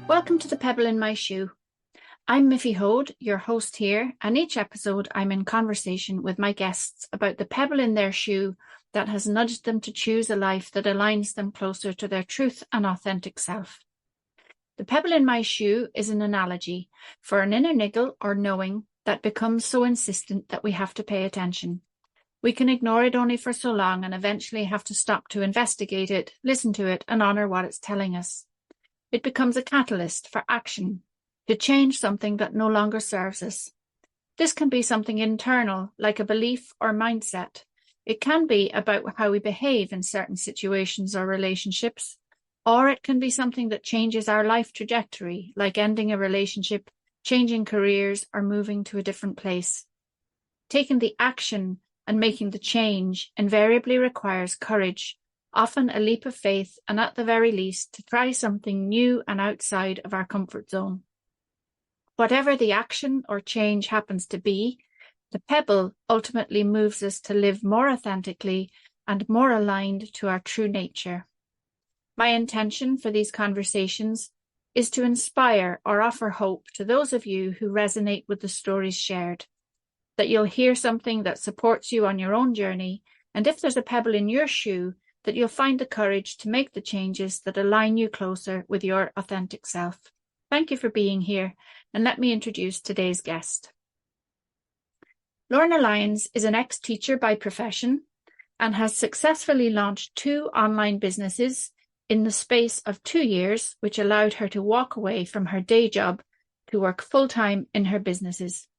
Welcome to the Pebble in My Shoe. I'm Miffy Hode, your host here, and each episode I'm in conversation with my guests about the pebble in their shoe that has nudged them to choose a life that aligns them closer to their truth and authentic self. The pebble in my shoe is an analogy for an inner niggle or knowing that becomes so insistent that we have to pay attention. We can ignore it only for so long and eventually have to stop to investigate it, listen to it, and honor what it's telling us. It becomes a catalyst for action, to change something that no longer serves us. This can be something internal, like a belief or mindset. It can be about how we behave in certain situations or relationships, or it can be something that changes our life trajectory, like ending a relationship, changing careers, or moving to a different place. Taking the action and making the change invariably requires courage, often a leap of faith, and at the very least, to try something new and outside of our comfort zone. Whatever the action or change happens to be, the pebble ultimately moves us to live more authentically and more aligned to our true nature. My intention for these conversations is to inspire or offer hope to those of you who resonate with the stories shared, that you'll hear something that supports you on your own journey, and if there's a pebble in your shoe, that you'll find the courage to make the changes that align you closer with your authentic self. Thank you for being here, and let me introduce today's guest. Lorna Lyons is an ex-teacher by profession and has successfully launched 2 online businesses in the space of 2 years, which allowed her to walk away from her day job to work full-time in her businesses.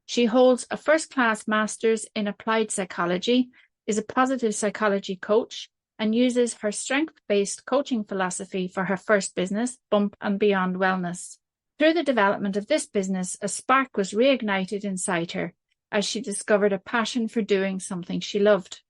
She holds a first-class master's in applied psychology, is a positive psychology coach, and uses her strength-based coaching philosophy for her first business, Bump and Beyond Wellness. Through the development of this business, a spark was reignited inside her as she discovered a passion for doing something she loved.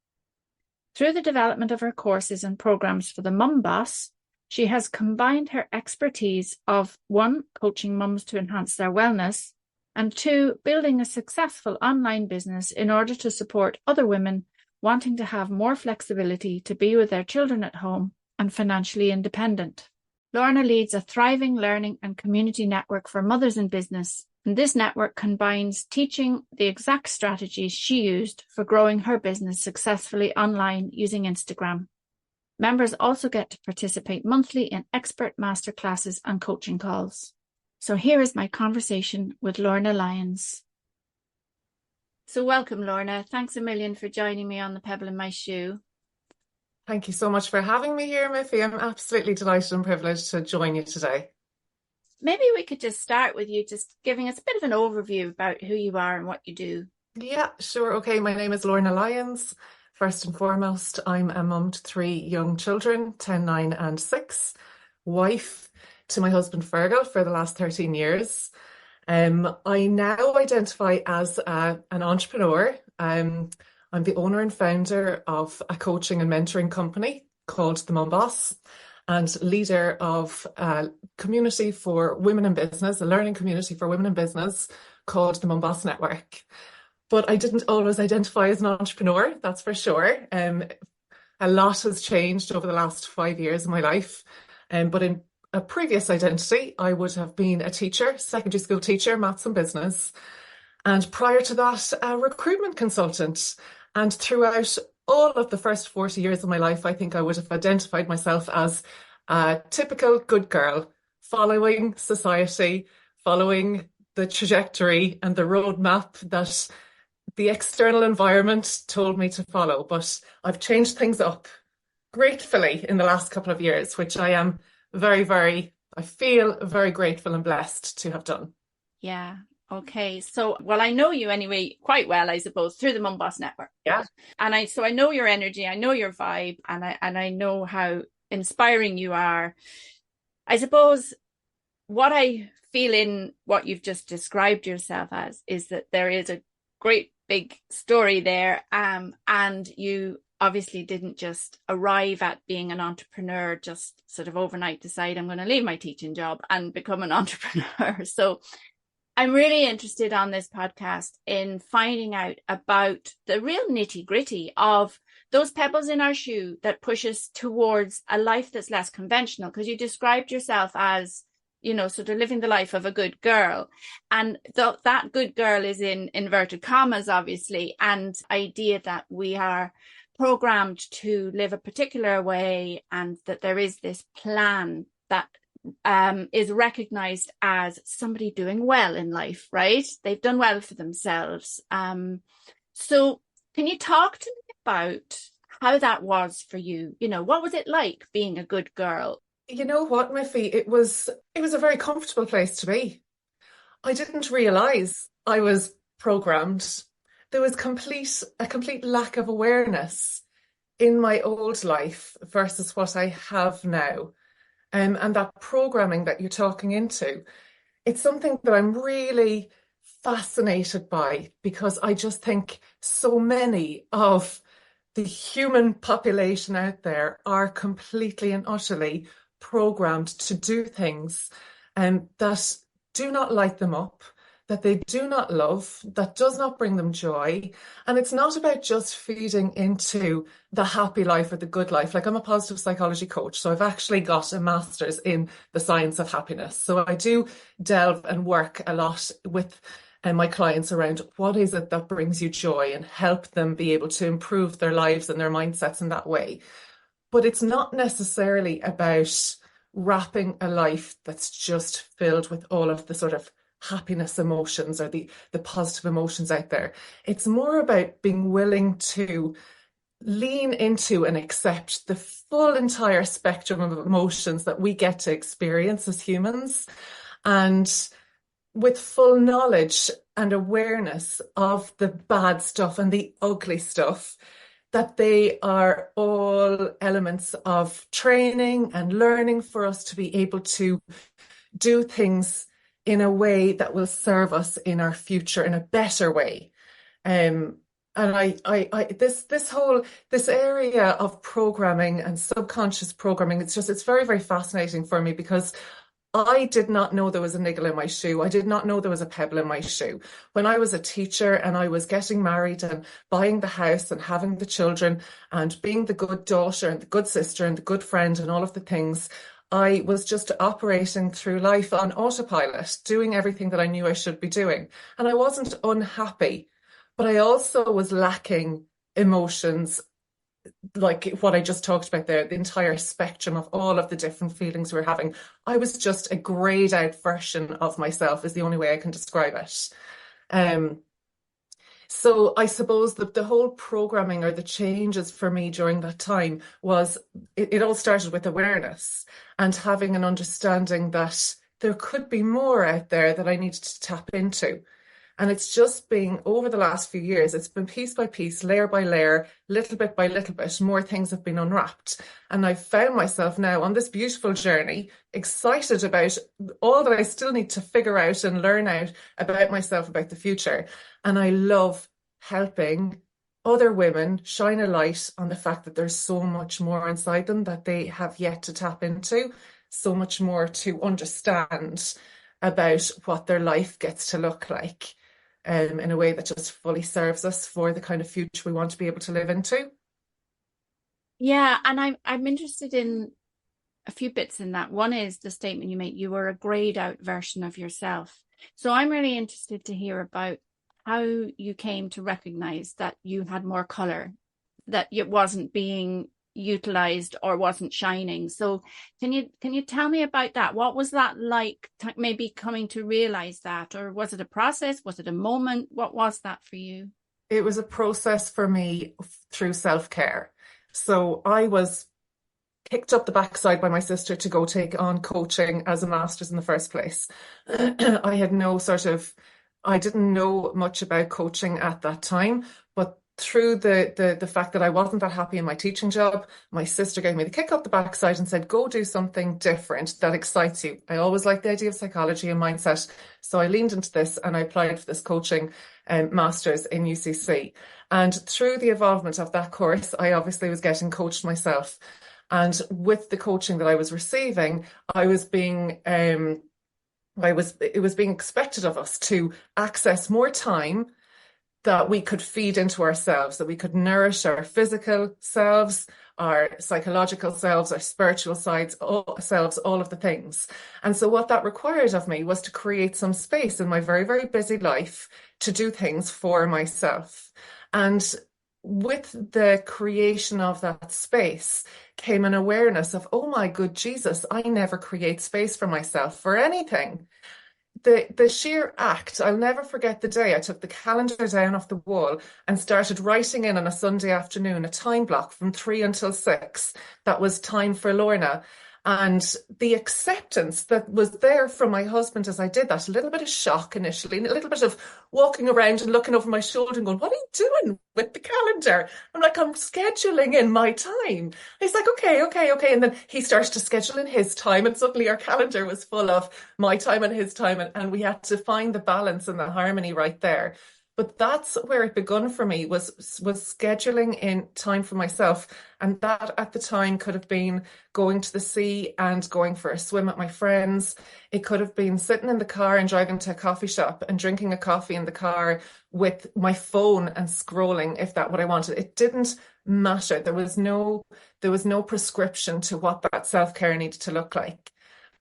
Through the development of her courses and programs for the MumBOSS, she has combined her expertise of 1, coaching mums to enhance their wellness, and 2, building a successful online business in order to support other women wanting to have more flexibility to be with their children at home and financially independent. Lorna leads a thriving learning and community network for mothers in business, and this network combines teaching the exact strategies she used for growing her business successfully online using Instagram. Members also get to participate monthly in expert masterclasses and coaching calls. So here is my conversation with Lorna Lyons. So welcome, Lorna. Thanks a million for joining me on the Pebble in My Shoe. Thank you so much for having me here, Miffy. I'm absolutely delighted and privileged to join you today. Maybe we could just start with you just giving us a bit of an overview about who you are and what you do. Yeah, sure. Okay, my name is Lorna Lyons. First and foremost, I'm a mum to 3 young children, 10, 9 and 6, wife to my husband Fergal for the last 13 years. I now identify as an entrepreneur. I'm the owner and founder of a coaching and mentoring company called the MumBOSS, and leader of a community for women in business, a learning community for women in business called the MumBOSS Network. But I didn't always identify as an entrepreneur, that's for sure. A lot has changed over the last 5 years of my life. But in a previous identity, I would have been a teacher, secondary school teacher, maths and business. And prior to that, a recruitment consultant. And throughout all of the first 40 years of my life, I think I would have identified myself as a typical good girl, following society, following the trajectory and the roadmap that the external environment told me to follow. But I've changed things up gratefully in the last couple of years, which I am I feel very grateful and blessed to have done. Yeah. Okay. So, well, I know you anyway quite well, I suppose, through the MumBOSS Network. Yeah. And I know your energy, I know your vibe, and I know how inspiring you are. I suppose what I feel in what you've just described yourself as is that there is a great big story there, and you obviously didn't just arrive at being an entrepreneur, just sort of overnight decide I'm going to leave my teaching job and become an entrepreneur. So I'm really interested on this podcast in finding out about the real nitty gritty of those pebbles in our shoe that push us towards a life that's less conventional, because you described yourself as so they're living the life of a good girl. And that good girl is in inverted commas, obviously, and idea that we are programmed to live a particular way and that there is this plan that is recognized as somebody doing well in life, right? They've done well for themselves. So can you talk to me about how that was for you? What was it like being a good girl? You know what, Miffy? It was a very comfortable place to be. I didn't realize I was programmed. There was a complete lack of awareness in my old life versus what I have now. And that programming that you're talking into, it's something that I'm really fascinated by because I just think so many of the human population out there are completely and utterly programmed to do things that do not light them up, that they do not love, that does not bring them joy. And it's not about just feeding into the happy life or the good life. Like, I'm a positive psychology coach, so I've actually got a master's in the science of happiness. So I do delve and work a lot with my clients around what is it that brings you joy and help them be able to improve their lives and their mindsets in that way. But it's not necessarily about wrapping a life that's just filled with all of the sort of happiness emotions or the positive emotions out there. It's more about being willing to lean into and accept the full entire spectrum of emotions that we get to experience as humans, and with full knowledge and awareness of the bad stuff and the ugly stuff, that they are all elements of training and learning for us to be able to do things in a way that will serve us in our future in a better way. And this area of programming and subconscious programming, it's very, very fascinating for me because I did not know there was a niggle in my shoe. I did not know there was a pebble in my shoe. When I was a teacher and I was getting married and buying the house and having the children and being the good daughter and the good sister and the good friend and all of the things, I was just operating through life on autopilot, doing everything that I knew I should be doing. And I wasn't unhappy, but I also was lacking emotions like what I just talked about there, the entire spectrum of all of the different feelings we're having. I was just a grayed out version of myself is the only way I can describe it. So I suppose the whole programming or the changes for me during that time was, it all started with awareness and having an understanding that there could be more out there that I needed to tap into. And it's just been over the last few years, it's been piece by piece, layer by layer, little bit by little bit, more things have been unwrapped. And I've found myself now on this beautiful journey, excited about all that I still need to figure out and learn out about myself, about the future. And I love helping other women shine a light on the fact that there's so much more inside them that they have yet to tap into, so much more to understand about what their life gets to look like. In a way that just fully serves us for the kind of future we want to be able to live into. Yeah, and I'm interested in a few bits in that. One is the statement you made, you were a grayed out version of yourself. So I'm really interested to hear about how you came to recognize that you had more color, that it wasn't being utilized or wasn't shining. So can you tell me about that? What was that like, maybe coming to realize that? Or was it a process? Was it a moment? What was that for you? It was a process for me through self-care. So I was kicked up the backside by my sister to go take on coaching as a master's in the first place. I didn't know much about coaching at that time, but through the fact that I wasn't that happy in my teaching job, my sister gave me the kick up the backside and said, go do something different that excites you. I always liked the idea of psychology and mindset. So I leaned into this and I applied for this coaching master's in UCC. And through the involvement of that course, I obviously was getting coached myself. And with the coaching that I was receiving, it was being expected of us to access more time that we could feed into ourselves, that we could nourish our physical selves, our psychological selves, our spiritual selves, all of the things. And so what that required of me was to create some space in my very, very busy life to do things for myself. And with the creation of that space came an awareness of, oh my good Jesus, I never create space for myself for anything. The sheer act, I'll never forget the day I took the calendar down off the wall and started writing in on a Sunday afternoon a time block from 3 until 6. That was time for Lorna. And the acceptance that was there from my husband as I did that, a little bit of shock initially, and a little bit of walking around and looking over my shoulder and going, what are you doing with the calendar? I'm like, I'm scheduling in my time. He's like, okay. And then he started to schedule in his time, and suddenly our calendar was full of my time and his time. And we had to find the balance and the harmony right there. But that's where it begun for me, was scheduling in time for myself. And that at the time could have been going to the sea and going for a swim with my friends. It could have been sitting in the car and driving to a coffee shop and drinking a coffee in the car with my phone and scrolling, if that's what I wanted. It didn't matter. There was no prescription to what that self-care needed to look like.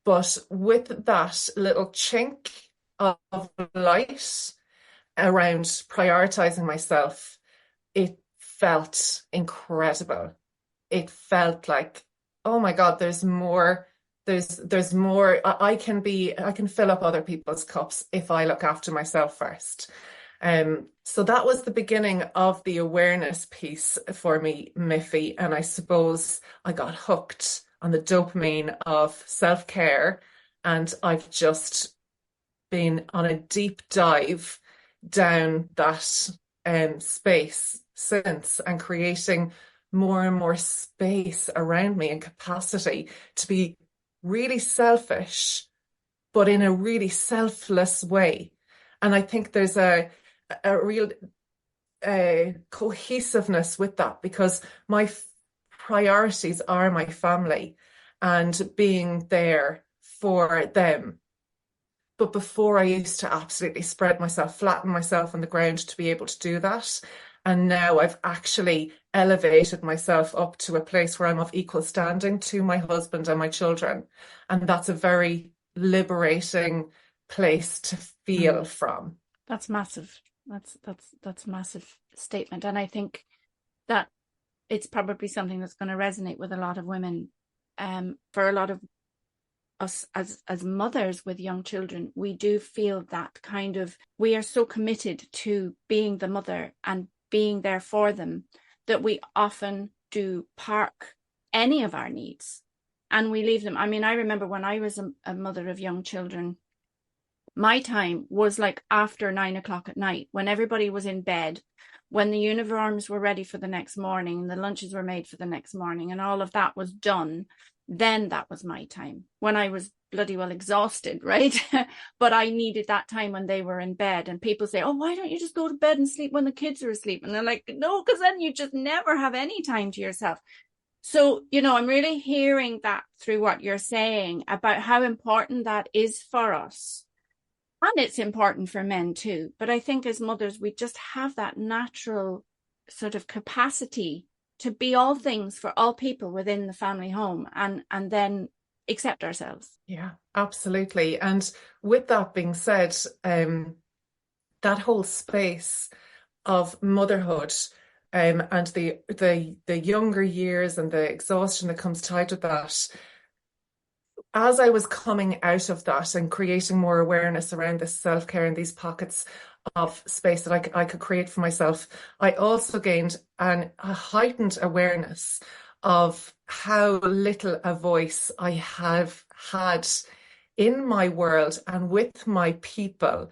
But with that little chink of light around prioritizing myself, it felt incredible. It felt like, oh my God, there's more. There's more. I can fill up other people's cups if I look after myself first. So that was the beginning of the awareness piece for me, Miffy. And I suppose I got hooked on the dopamine of self-care, and I've just been on a deep dive down that space since, and creating more and more space around me and capacity to be really selfish, but in a really selfless way. And I think there's a real cohesiveness with that, because my priorities are my family and being there for them. But before, I used to absolutely spread myself, flatten myself on the ground to be able to do that. And now I've actually elevated myself up to a place where I'm of equal standing to my husband and my children. And that's a very liberating place to feel from. That's massive. That's a massive statement. And I think that it's probably something that's going to resonate with a lot of women. For a lot of us as mothers with young children, we do feel that kind of, we are so committed to being the mother and being there for them that we often do park any of our needs and we leave them. I mean, I remember when I was a mother of young children, my time was like after 9 o'clock at night, when everybody was in bed, when the uniforms were ready for the next morning, the lunches were made for the next morning, and all of that was done. Then that was my time, when I was bloody well exhausted, right? But I needed that time when they were in bed. And people say, oh, why don't you just go to bed and sleep when the kids are asleep? And they're like, no, because then you just never have any time to yourself. So, you know, I'm really hearing that through what you're saying about how important that is for us. And it's important for men too. But I think as mothers, we just have that natural sort of capacity to be all things for all people within the family home, and then accept ourselves. Yeah, absolutely. And with that being said, that whole space of motherhood and the younger years and the exhaustion that comes tied with that, as I was coming out of that and creating more awareness around this self-care and these pockets of space that I could create for myself, I also gained a heightened awareness of how little a voice I have had in my world and with my people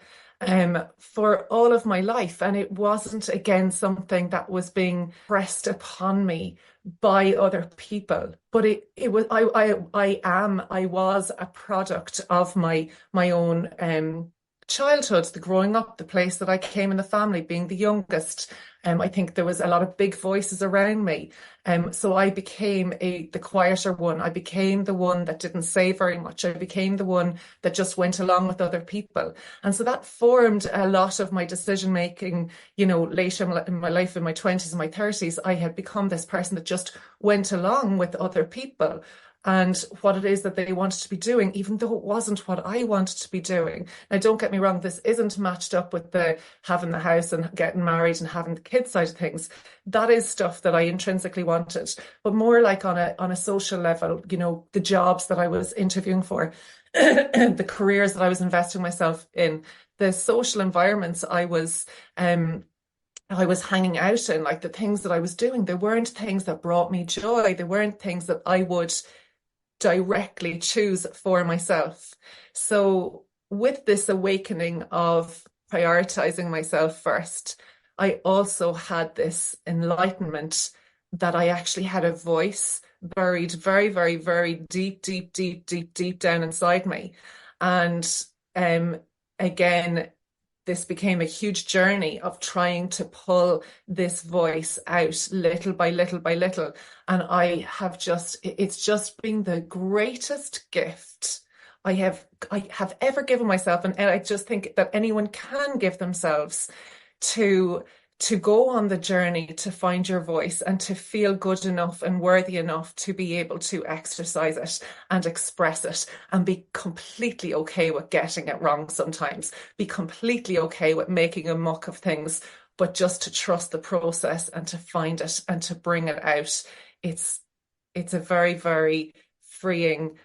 for all of my life. And it wasn't, again, something that was being pressed upon me by other people, but it was I was a product of my own childhood, the growing up, the place that I came in the family, being the youngest, I think there was a lot of big voices around me. So I became the quieter one. I became the one that didn't say very much. I became the one that just went along with other people. And so that formed a lot of my decision making, later in my life, in my 20s and my 30s. I had become this person that just went along with other people and what it is that they wanted to be doing, even though it wasn't what I wanted to be doing. Now, don't get me wrong, this isn't matched up with the having the house and getting married and having the kids side of things. That is stuff that I intrinsically wanted, but more like on a social level, the jobs that I was interviewing for, the careers that I was investing myself in, the social environments I was hanging out in, like the things that I was doing, they weren't things that brought me joy. They weren't things that I would directly choose for myself. So with this awakening of prioritizing myself first, I also had this enlightenment that I actually had a voice buried very, very, very deep, deep, deep, deep, deep down inside me. And again, this became a huge journey of trying to pull this voice out little by little by little. And it's just been the greatest gift I have ever given myself. And I just think that anyone can give themselves to go on the journey to find your voice and to feel good enough and worthy enough to be able to exercise it and express it and be completely okay with getting it wrong sometimes, be completely okay with making a muck of things, but just to trust the process and to find it and to bring it out. It's a very, very freeing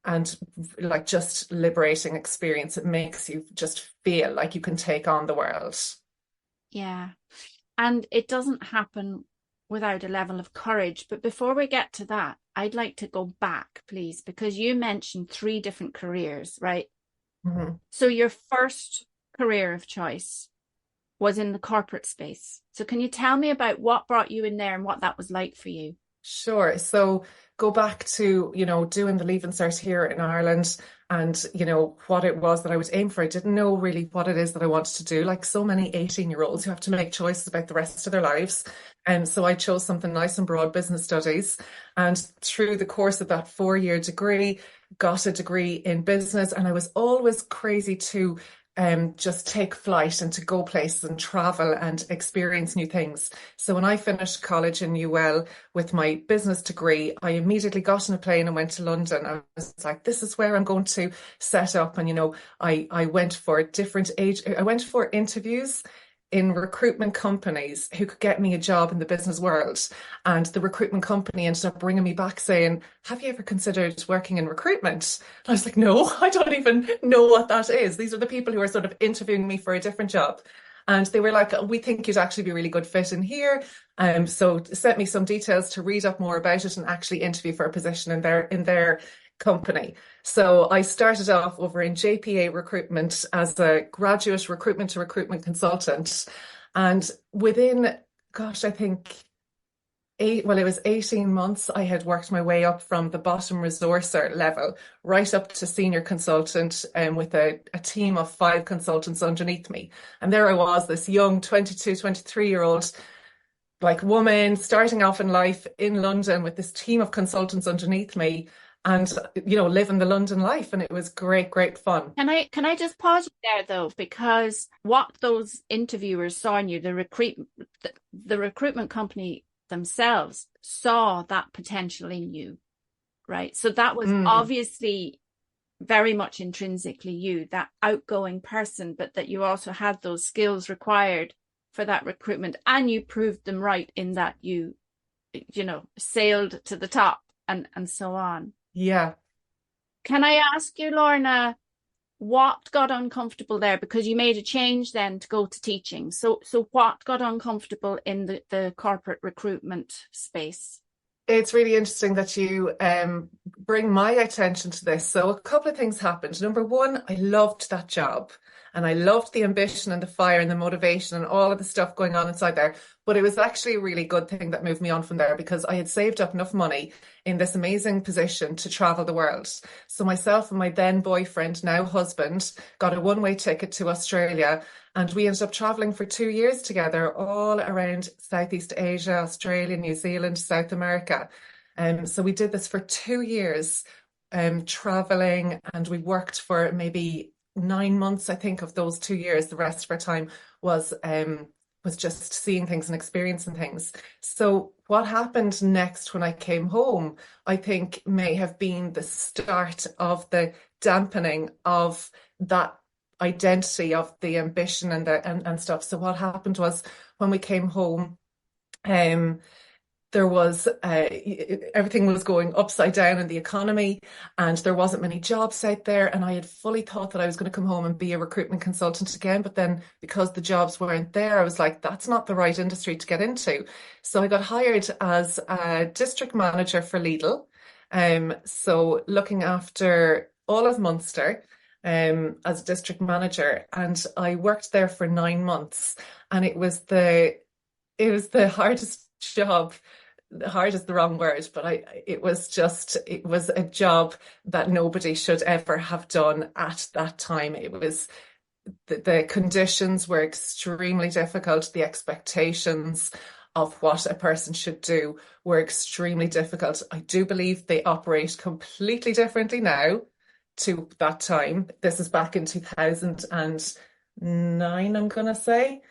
and like just liberating experience. It makes you just feel like you can take on the world. Yeah. And it doesn't happen without a level of courage. But before we get to that, I'd like to go back, please, because you mentioned 3 different careers, right? Mm-hmm. So your first career of choice was in the corporate space. So can you tell me about what brought you in there and what that was like for you? Sure. So go back to, doing the Leaving Cert here in Ireland and, what it was that I would aim for. I didn't know really what it is that I wanted to do. Like so many 18-year-olds who have to make choices about the rest of their lives. And so I chose something nice and broad, business studies. And through the course of that 4-year degree, got a degree in business. And I was always crazy to just take flight and to go places and travel and experience new things. So when I finished college in UL with my business degree, I immediately got on a plane and went to London. I was like, this is where I'm going to set up. And, I went for interviews in recruitment companies who could get me a job in the business world. And the recruitment company ended up bringing me back saying, have you ever considered working in recruitment? And I was like, no, I don't even know what that is. These are the people who are sort of interviewing me for a different job. And they were like, we think you'd actually be a really good fit in here. So sent me some details to read up more about it and actually interview for a position in their company. So I started off over in JPA recruitment as a graduate recruitment to recruitment consultant. And within, I think it was 18 months, I had worked my way up from the bottom resourcer level right up to senior consultant with a team of 5 consultants underneath me. And there I was, this young 22, 23-year-old like woman starting off in life in London with this team of consultants underneath me and, living the London life. And it was great, great fun. Can I just pause you there though, because what those interviewers saw in you, the recruitment company themselves saw that potential in you, right? So that was obviously very much intrinsically you, that outgoing person, but that you also had those skills required for that recruitment, and you proved them right in that you sailed to the top and so on. Yeah. Can I ask you, Lorna, what got uncomfortable there? Because you made a change then to go to teaching. So what got uncomfortable in the corporate recruitment space? It's really interesting that you bring my attention to this. So a couple of things happened. Number one, I loved that job. And I loved the ambition and the fire and the motivation and all of the stuff going on inside there. But it was actually a really good thing that moved me on from there, because I had saved up enough money in this amazing position to travel the world. So myself and my then boyfriend, now husband, got a one-way ticket to Australia, and we ended up traveling for 2 years together, all around Southeast Asia, Australia, New Zealand, South America. So we did this for 2 years, traveling, and we worked for maybe 9 months, I think, of those 2 years. The rest of our time was just seeing things and experiencing things. So what happened next when I came home, I think, may have been the start of the dampening of that identity, of the ambition and stuff. So what happened was, when we came home, there was everything was going upside down in the economy, and there wasn't many jobs out there. And I had fully thought that I was going to come home and be a recruitment consultant again. But then, because the jobs weren't there, I was like, that's not the right industry to get into. So I got hired as a district manager for Lidl. So looking after all of Munster, as a district manager. And I worked there for 9 months, and it was the hardest job. Hard is the wrong word, but it was a job that nobody should ever have done at that time. It was the conditions were extremely difficult. The expectations of what a person should do were extremely difficult. I do believe they operate completely differently now to that time. This is back in 2009, I'm gonna say.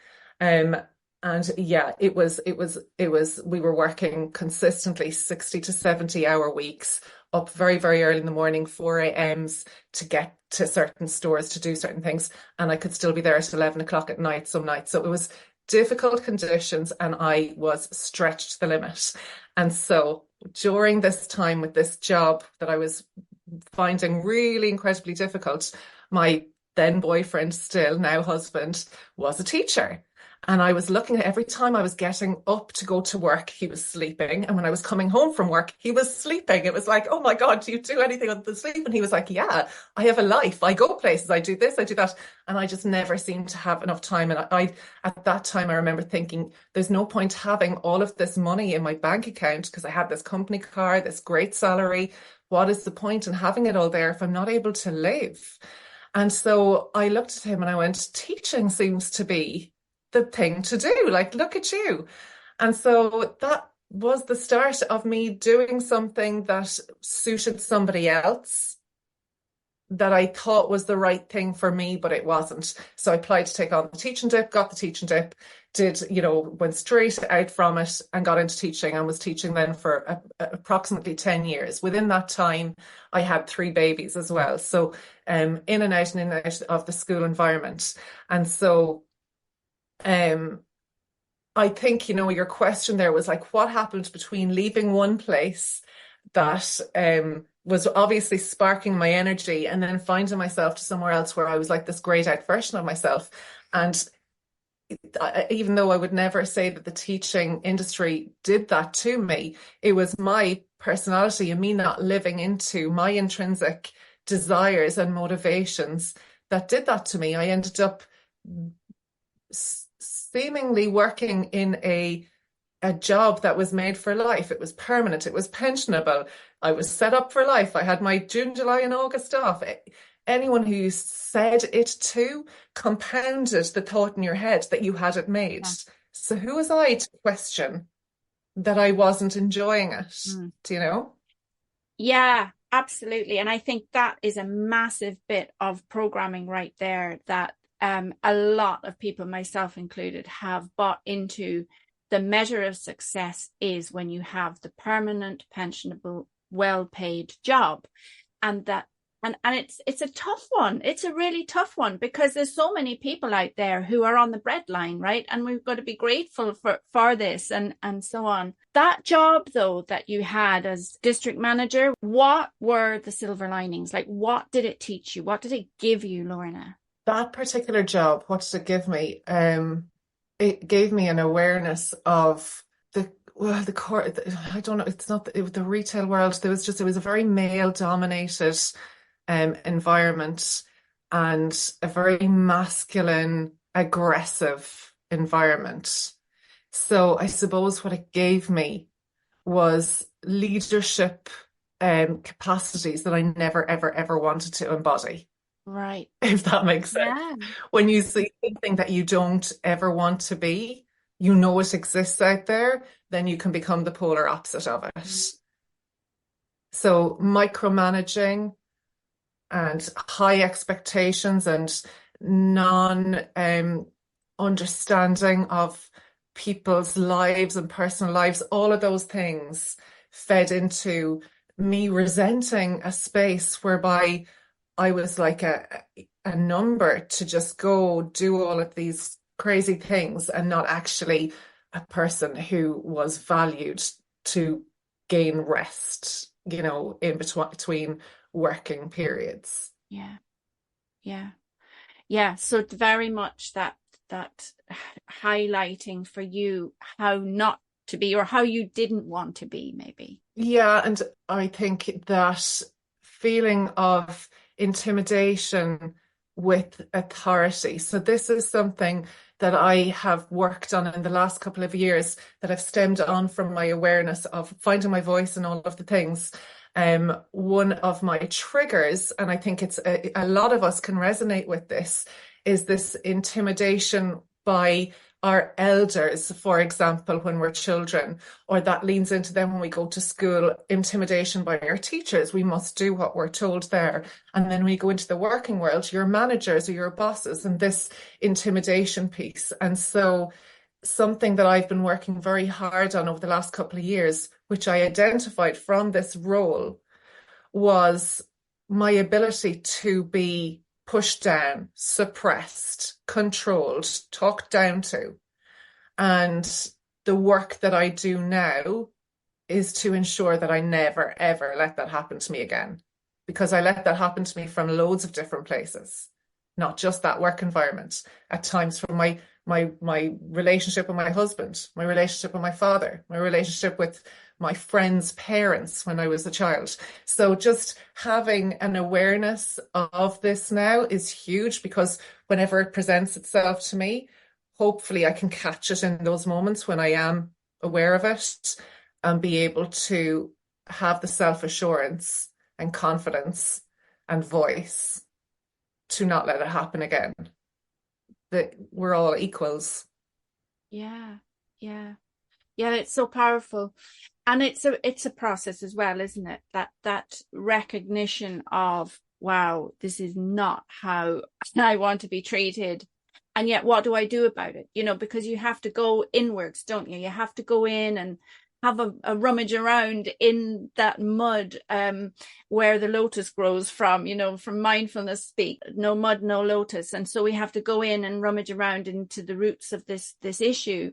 And yeah, it was, we were working consistently 60 to 70 hour weeks, up very, very early in the morning, 4 a.m.s, to get to certain stores to do certain things. And I could still be there at 11 o'clock at night some nights. So it was difficult conditions, and I was stretched to the limit. And so during this time with this job that I was finding really incredibly difficult, my then boyfriend, still now husband, was a teacher. And I was looking at, every time I was getting up to go to work, he was sleeping. And when I was coming home from work, he was sleeping. It was like, oh my God, do you do anything other than sleep? And he was like, yeah, I have a life. I go places. I do this, I do that. And I just never seemed to have enough time. And I at that time, I remember thinking, there's no point having all of this money in my bank account, because I had this company car, this great salary. What is the point in having it all there if I'm not able to live? And so I looked at him and I went, teaching seems to be the thing to do. Like, look at you. And so that was the start of me doing something that suited somebody else, that I thought was the right thing for me, but it wasn't. So I applied to take on the teaching dip, got the teaching dip, went straight out from it and got into teaching, and was teaching then for approximately 10 years. Within that time, I had 3 babies as well. So in and out of the school environment. And so I think, your question there was like, what happened between leaving one place that was obviously sparking my energy, and then finding myself to somewhere else where I was like this grayed out version of myself. And even though I would never say that the teaching industry did that to me, it was my personality and me not living into my intrinsic desires and motivations that did that to me. I ended up seemingly working in a job that was made for life. It was permanent. It was pensionable. I was set up for life. I had my June, July, and August off. Anyone who said it to compounded the thought in your head that you had it made. Yeah. So who was I to question that I wasn't enjoying it? Do you know? Yeah, absolutely. And I think that is a massive bit of programming right there that a lot of people, myself included, have bought into. The measure of success is when you have the permanent, pensionable, well-paid job. And it's a tough one. It's a really tough one, because there's so many people out there who are on the breadline, right? And we've got to be grateful for this and so on. That job, though, that you had as district manager, what were the silver linings? Like, what did it teach you? What did it give you, Lorna? That particular job, what did it give me? It gave me an awareness of the core. I don't know. It's not the retail world. It was a very male dominated environment. and a very masculine, aggressive environment. So I suppose what it gave me was leadership capacities that I never, ever, ever wanted to embody, Right. if that makes sense. Yeah. When you see something that you don't ever want to be, you know it exists out there, then you can become the polar opposite of it. So micromanaging and high expectations and non understanding of people's lives and personal lives, all of those things fed into me resenting a space whereby I was like a number to just go do all of these crazy things and not actually a person who was valued to gain rest, in between working periods. Yeah. Yeah. Yeah. So it's very much that highlighting for you how not to be, or how you didn't want to be, maybe. Yeah, and I think that feeling of intimidation with authority. So this is something that I have worked on in the last couple of years that have stemmed on from my awareness of finding my voice and all of the things. One of my triggers, and I think it's a lot of us can resonate with this, is this intimidation by our elders, for example, when we're children, or that leans into them when we go to school, intimidation by our teachers. We must do what we're told there. And then we go into the working world, your managers or your bosses, and this intimidation piece. And so something that I've been working very hard on over the last couple of years, which I identified from this role, was my ability to be pushed down, suppressed, controlled, talked down to. And the work that I do now is to ensure that I never, ever let that happen to me again. Because I let that happen to me from loads of different places, not just that work environment. At times from my relationship with my husband, my relationship with my father, my relationship with my friends' parents when I was a child. So just having an awareness of this now is huge, because whenever it presents itself to me, hopefully I can catch it in those moments when I am aware of it and be able to have the self-assurance and confidence and voice to not let it happen again. That we're all equals. Yeah. Yeah. Yeah, it's so powerful. And it's a process as well, isn't it? That recognition of, wow, this is not how I want to be treated. And yet, what do I do about it? Because you have to go inwards, don't you? You have to go in and have a rummage around in that mud where the lotus grows from, from mindfulness speak, no mud, no lotus. And so we have to go in and rummage around into the roots of this issue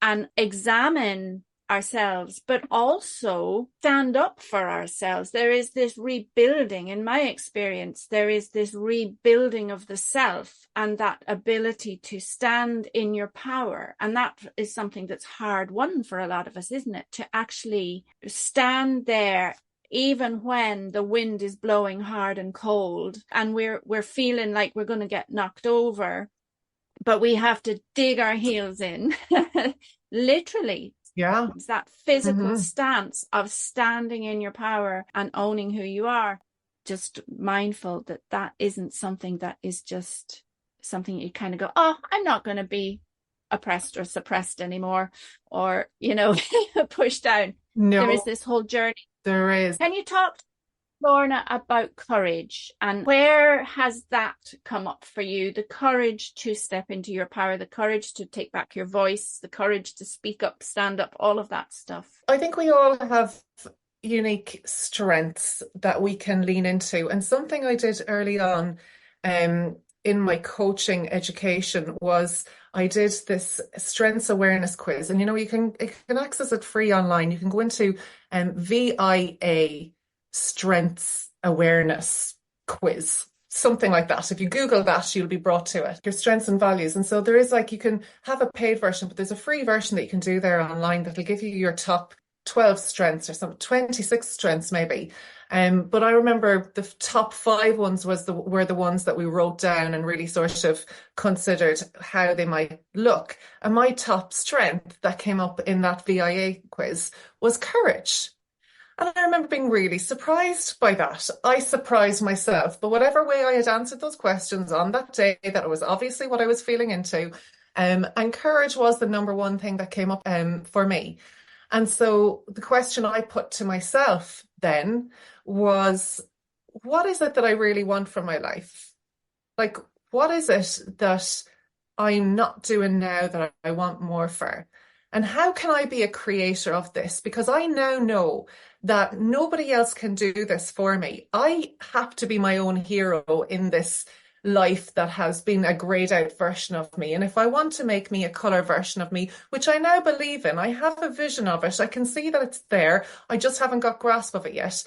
and examine ourselves, but also stand up for ourselves. There is this rebuilding, in my experience, there is this rebuilding of the self and that ability to stand in your power. And that is something that's hard won for a lot of us, isn't it? To actually stand there even when the wind is blowing hard and cold and we're feeling like we're going to get knocked over, but we have to dig our heels in. Literally. Yeah. It's that physical stance of standing in your power and owning who you are. Just mindful that isn't something that is just something you kind of go, oh, I'm not going to be oppressed or suppressed anymore, or, pushed down. No, there is this whole journey. There is. Can you talk, Lorna, about courage, and where has that come up for you? The courage to step into your power, the courage to take back your voice, the courage to speak up, stand up, all of that stuff. I think we all have unique strengths that we can lean into. And something I did early on in my coaching education was I did this strengths awareness quiz. And you can access it free online. You can go into VIA strengths awareness quiz, something like that. If you Google that, you'll be brought to it. Your strengths and values. And so there is you can have a paid version, but there's a free version that you can do there online that'll give you your top 12 strengths or some 26 strengths maybe. But I remember the top 5 ones were the ones that we wrote down and really sort of considered how they might look. And my top strength that came up in that VIA quiz was courage. And I remember being really surprised by that. I surprised myself, but whatever way I had answered those questions on that day, that was obviously what I was feeling into. And courage was the number one thing that came up for me. And so the question I put to myself then was, what is it that I really want from my life? Like, what is it that I'm not doing now that I want more for? And how can I be a creator of this? Because I now know that nobody else can do this for me. I have to be my own hero in this life that has been a grayed out version of me. And if I want to make me a colour version of me, which I now believe in, I have a vision of it. I can see that it's there. I just haven't got grasp of it yet.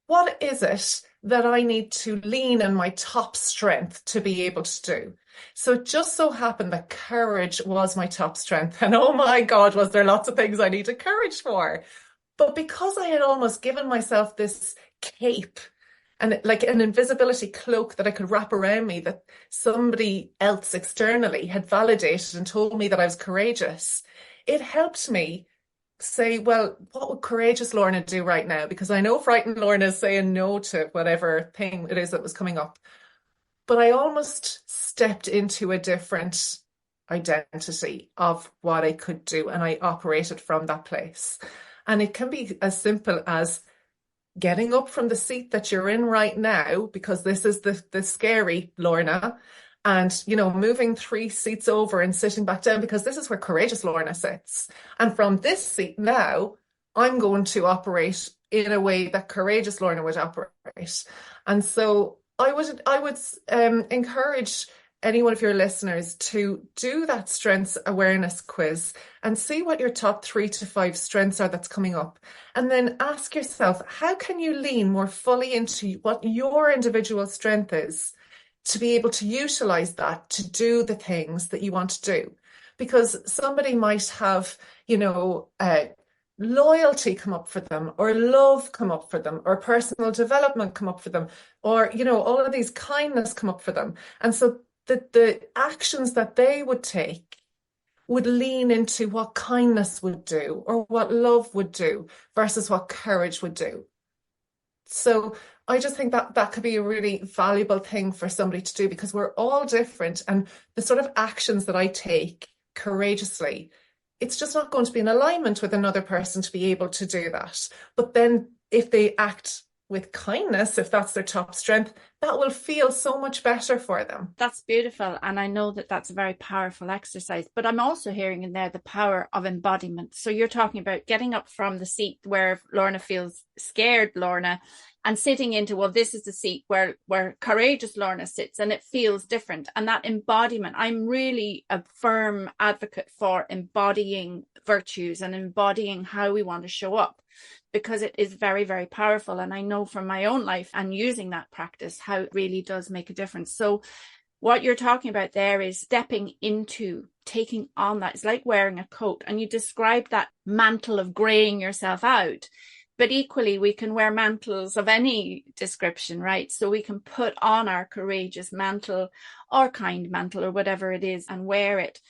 What is it that I need to lean on my top strength to be able to do? So it just so happened that courage was my top strength. And oh my God, was there lots of things I needed courage for. But because I had almost given myself this cape and like an invisibility cloak that I could wrap around me, that somebody else externally had validated and told me that I was courageous, it helped me say, well, what would courageous Lorna do right now? Because I know frightened Lorna is saying no to whatever thing it is that was coming up. But I almost stepped into a different identity of what I could do, and I operated from that place. And it can be as simple as getting up from the seat that you're in right now, because this is the scary Lorna, and, you know, moving 3 seats over and sitting back down, because this is where courageous Lorna sits. And from this seat now, I'm going to operate in a way that courageous Lorna would operate. And so I would encourage any one of your listeners to do that strengths awareness quiz and see what your top 3 to 5 strengths are that's coming up. And then ask yourself, how can you lean more fully into what your individual strength is to be able to utilize that to do the things that you want to do? Because somebody might have, you know, loyalty come up for them, or love come up for them, or personal development come up for them, or, you know, all of these kindness come up for them. And so the actions that they would take would lean into what kindness would do or what love would do versus what courage would do. So I just think that that could be a really valuable thing for somebody to do, because we're all different, and the sort of actions that I take courageously, it's just not going to be in alignment with another person to be able to do that. But then if they act with kindness, if that's their top strength, that will feel so much better for them. That's beautiful. And I know that that's a very powerful exercise, but I'm also hearing in there the power of embodiment. So you're talking about getting up from the seat where Lorna feels scared, Lorna, and sitting into, well, this is the seat where courageous Lorna sits, and it feels different. And that embodiment, I'm really a firm advocate for embodying virtues and embodying how we want to show up, because it is very, very powerful. And I know from my own life and using that practice how it really does make a difference. So what you're talking about there is stepping into taking on that. It's like wearing a coat, and you describe that mantle of graying yourself out. But equally, we can wear mantles of any description, right? So we can put on our courageous mantle or kind mantle or whatever it is and wear it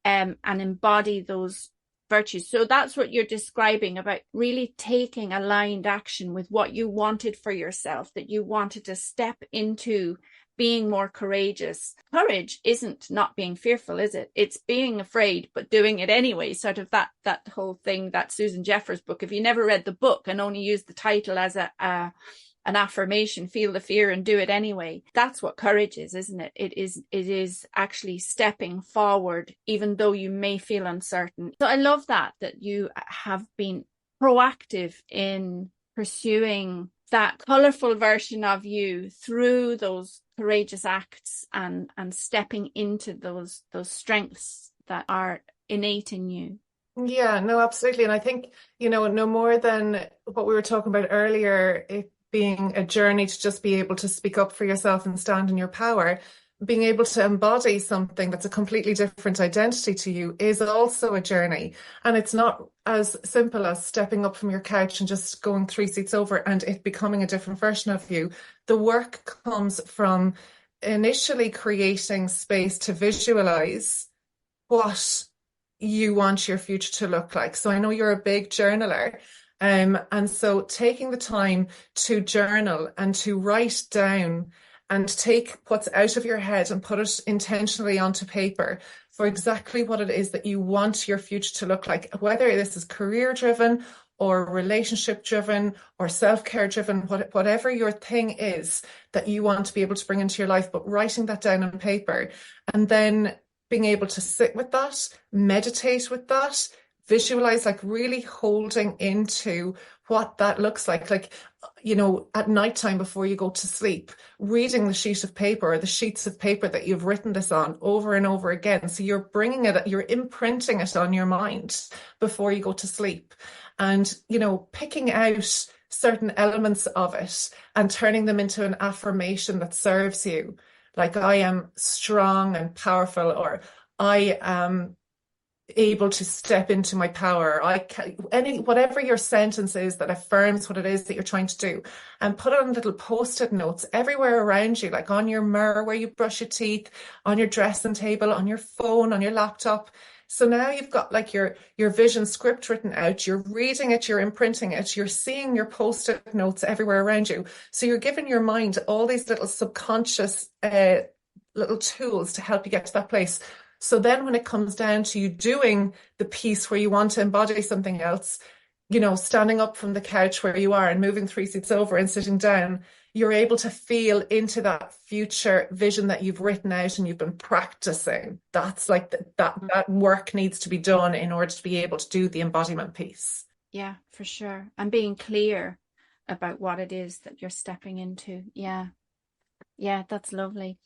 and embody those virtues. So that's what you're describing about really taking aligned action with what you wanted for yourself, that you wanted to step into being more courageous. Courage isn't not being fearful, is it? It's being afraid, but doing it anyway. Sort of that whole thing, that Susan Jeffers book. If you never read the book and only use the title as an affirmation, feel the fear and do it anyway. That's what courage is, isn't it? It is actually stepping forward, even though you may feel uncertain. So I love that you have been proactive in pursuing that colorful version of you through those courageous acts and stepping into those strengths that are innate in you. Yeah, no, absolutely. And I think, you know, no more than what we were talking about earlier, it being a journey to just be able to speak up for yourself and stand in your power, being able to embody something that's a completely different identity to you is also a journey. And it's not as simple as stepping up from your couch and just going 3 seats over and it becoming a different version of you. The work comes from initially creating space to visualize what you want your future to look like. So I know you're a big journaler. And so taking the time to journal and to write down and take what's out of your head and put it intentionally onto paper for exactly what it is that you want your future to look like, whether this is career driven or relationship driven or self-care driven, whatever your thing is that you want to be able to bring into your life, but writing that down on paper and then being able to sit with that, meditate with that, visualize, like really holding into what that looks like. Like, you know, at nighttime before you go to sleep, reading the sheet of paper or the sheets of paper that you've written this on over and over again. So you're bringing it, you're imprinting it on your mind before you go to sleep. And, you know, picking out certain elements of it and turning them into an affirmation that serves you. Like, I am strong and powerful, or I am able to step into my power. I can, whatever your sentence is that affirms what it is that you're trying to do, and put it on little post-it notes everywhere around you, like on your mirror where you brush your teeth, on your dressing table, on your phone, on your laptop. So now you've got like your vision script written out, you're reading it, you're imprinting it, you're seeing your post-it notes everywhere around you. So you're giving your mind all these little subconscious little tools to help you get to that place. So then when it comes down to you doing the piece where you want to embody something else, you know, standing up from the couch where you are and moving 3 seats over and sitting down, you're able to feel into that future vision that you've written out and you've been practicing. That's like that work needs to be done in order to be able to do the embodiment piece. Yeah, for sure. And being clear about what it is that you're stepping into. Yeah. Yeah, that's lovely.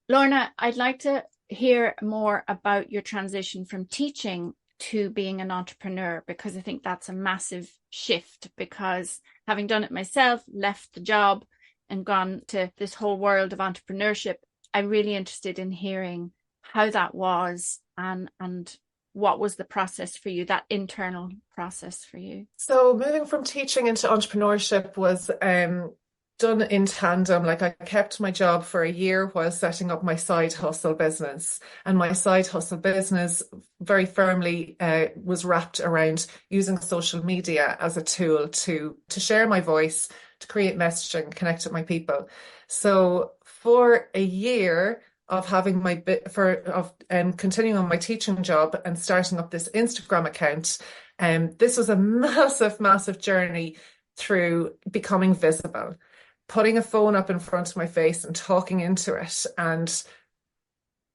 Lorna, I'd like to hear more about your transition from teaching to being an entrepreneur, because I think that's a massive shift, because having done it myself, left the job and gone to this whole world of entrepreneurship, I'm really interested in hearing how that was and what was the process for you, that internal process for you. So moving from teaching into entrepreneurship was done in tandem. Like, I kept my job for a year while setting up my side hustle business. And my side hustle business very firmly was wrapped around using social media as a tool to share my voice, to create messaging, connect with my people. So for a year of having continuing on my teaching job and starting up this Instagram account, this was a massive, massive journey through becoming visible, putting a phone up in front of my face and talking into it and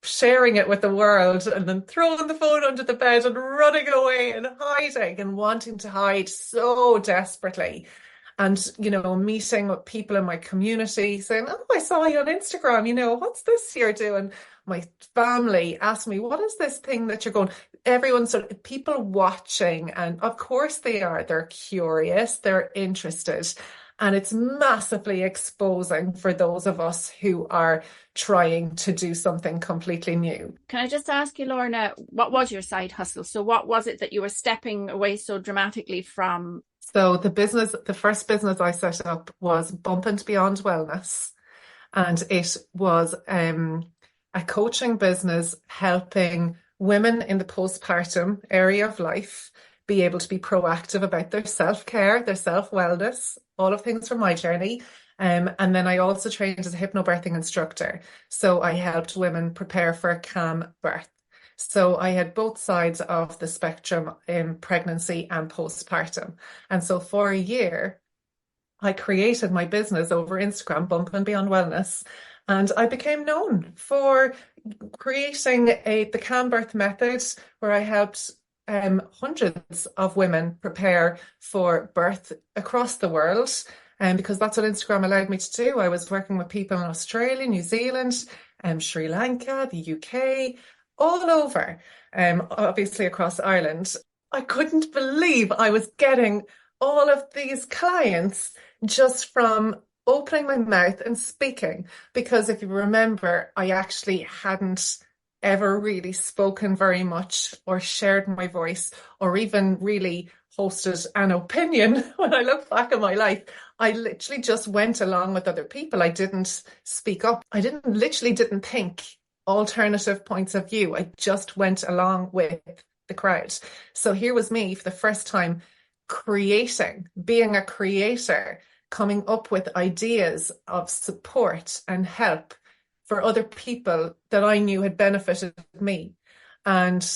sharing it with the world, and then throwing the phone under the bed and running away and hiding and wanting to hide so desperately. And, you know, meeting with people in my community saying, oh, I saw you on Instagram, you know, what's this you're doing? My family asked me, what is this thing that you're going? Everyone's sort of people watching. And of course they are. They're curious. They're interested. And it's massively exposing for those of us who are trying to do something completely new. Can I just ask you, Lorna, what was your side hustle? So what was it that you were stepping away so dramatically from? So the first business I set up was Bump and Beyond Wellness. And it was a coaching business helping women in the postpartum area of life be able to be proactive about their self-care, their self-wellness, all of things from my journey. And then I also trained as a hypnobirthing instructor. So I helped women prepare for a calm birth. So I had both sides of the spectrum in pregnancy and postpartum. And so for a year, I created my business over Instagram, Bump and Beyond Wellness. And I became known for creating the calm birth method, where I helped hundreds of women prepare for birth across the world. Because that's what Instagram allowed me to do. I was working with people in Australia, New Zealand, Sri Lanka, the UK, all over, obviously across Ireland. I couldn't believe I was getting all of these clients just from opening my mouth and speaking. Because if you remember, I actually hadn't ever really spoken very much or shared my voice or even really hosted an opinion. When I look back at my life, I literally just went along with other people. I didn't speak up. I didn't think alternative points of view. I just went along with the crowd. So here was me for the first time creating, being a creator, coming up with ideas of support and help for other people that I knew had benefited me. And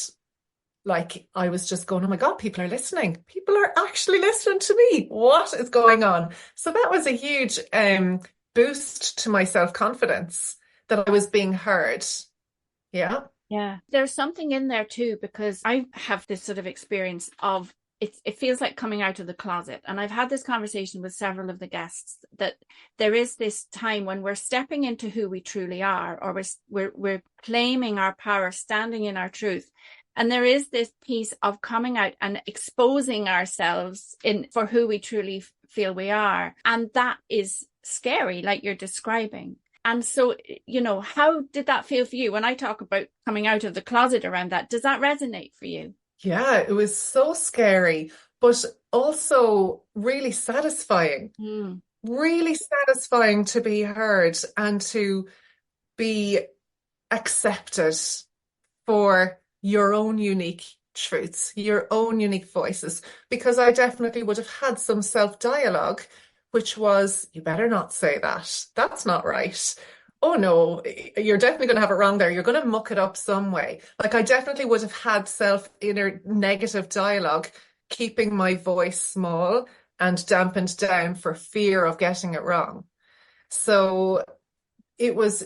like, I was just going, oh my God, people are listening. People are actually listening to me. What is going on? So that was a huge boost to my self-confidence that I was being heard. Yeah. Yeah. There's something in there too, because I have this sort of experience of it feels like coming out of the closet. And I've had this conversation with several of the guests that there is this time when we're stepping into who we truly are, or we're claiming our power, standing in our truth. And there is this piece of coming out and exposing ourselves for who we truly feel we are. And that is scary, like you're describing. And so, how did that feel for you? When I talk about coming out of the closet around that, does that resonate for you? Yeah, it was so scary, but also really satisfying. Really satisfying to be heard and to be accepted for your own unique truths, your own unique voices, because I definitely would have had some self-dialogue, which was, you better not say that. That's not right. Oh no, you're definitely going to have it wrong there. You're going to muck it up some way. Like, I definitely would have had inner negative dialogue, keeping my voice small and dampened down for fear of getting it wrong. So it was